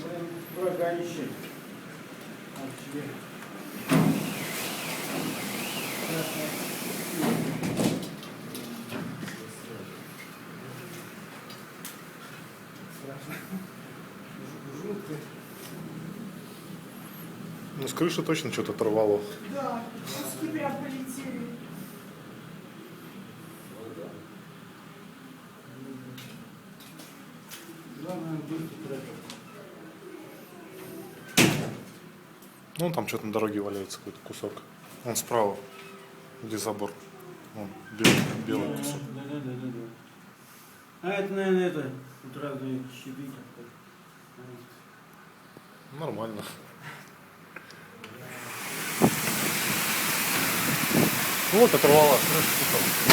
прям враганище. Вот тебе. Страшно. Жутко. Ну, с крыши точно что-то оторвало. Да, куски прям полетели. Главное быть треком. Ну, там что-то на дороге валяется какой-то кусок. Он справа, где забор. Вон, белый кусок. Да. А это, наверное, это. Тут разные щиты. Нормально. Вот оторвала крышку кусок.